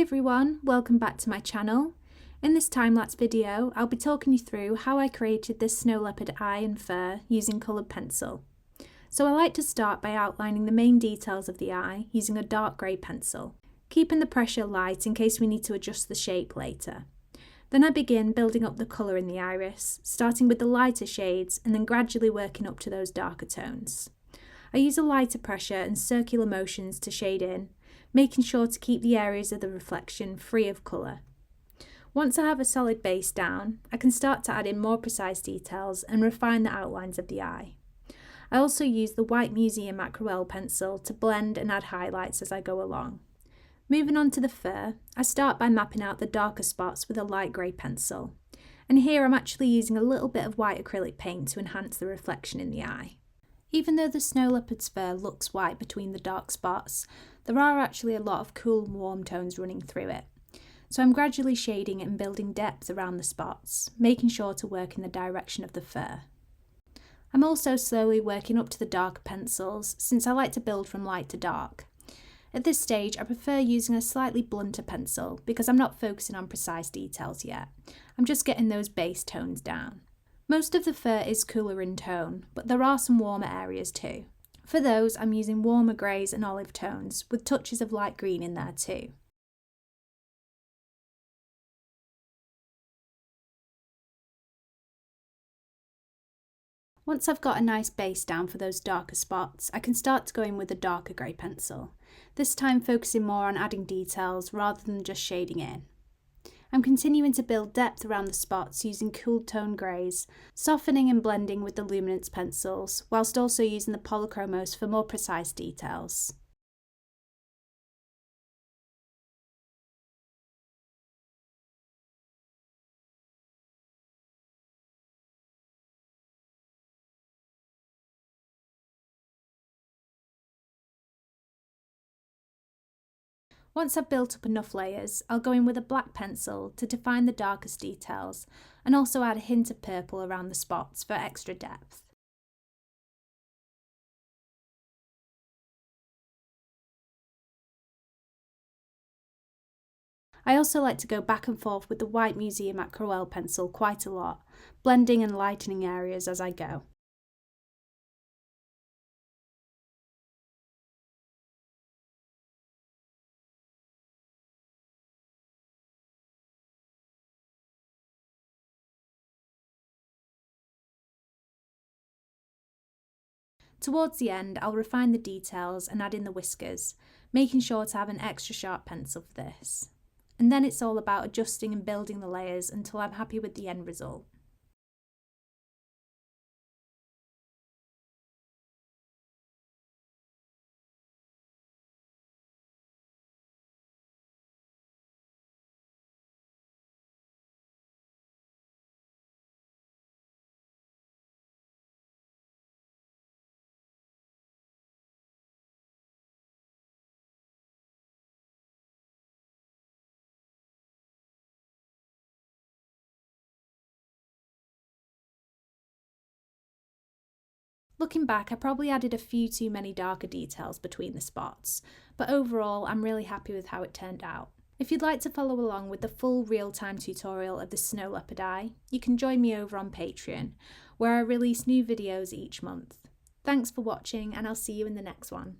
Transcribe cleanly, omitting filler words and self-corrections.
everyone, welcome back to my channel. In this time-lapse video, I'll be talking you through how I created this snow leopard eye and fur using coloured pencil. So I like to start by outlining the main details of the eye using a dark grey pencil, keeping the pressure light in case we need to adjust the shape later. Then I begin building up the colour in the iris, starting with the lighter shades and then gradually working up to those darker tones. I use a lighter pressure and circular motions to shade in, making sure to keep the areas of the reflection free of colour. Once I have a solid base down, I can start to add in more precise details and refine the outlines of the eye. I also use the White Museum Aquarelle pencil to blend and add highlights as I go along. Moving on to the fur, I start by mapping out the darker spots with a light grey pencil. And here I'm actually using a little bit of white acrylic paint to enhance the reflection in the eye. Even though the snow leopard's fur looks white between the dark spots, there are actually a lot of cool and warm tones running through it. So I'm gradually shading and building depth around the spots, making sure to work in the direction of the fur. I'm also slowly working up to the darker pencils, since I like to build from light to dark. At this stage, I prefer using a slightly blunter pencil because I'm not focusing on precise details yet. I'm just getting those base tones down. Most of the fur is cooler in tone, but there are some warmer areas too. For those, I'm using warmer greys and olive tones, with touches of light green in there too. Once I've got a nice base down for those darker spots, I can start to go in with a darker grey pencil, this time focusing more on adding details rather than just shading in. I'm continuing to build depth around the spots using cool tone greys, softening and blending with the Luminance pencils, whilst also using the Polychromos for more precise details. Once I've built up enough layers, I'll go in with a black pencil to define the darkest details and also add a hint of purple around the spots for extra depth. I also like to go back and forth with the White Museum Aquarelle pencil quite a lot, blending and lightening areas as I go. Towards the end, I'll refine the details and add in the whiskers, making sure to have an extra sharp pencil for this. And then it's all about adjusting and building the layers until I'm happy with the end result. Looking back, I probably added a few too many darker details between the spots, but overall I'm really happy with how it turned out. If you'd like to follow along with the full real-time tutorial of the snow leopard eye, you can join me over on Patreon, where I release new videos each month. Thanks for watching, and I'll see you in the next one.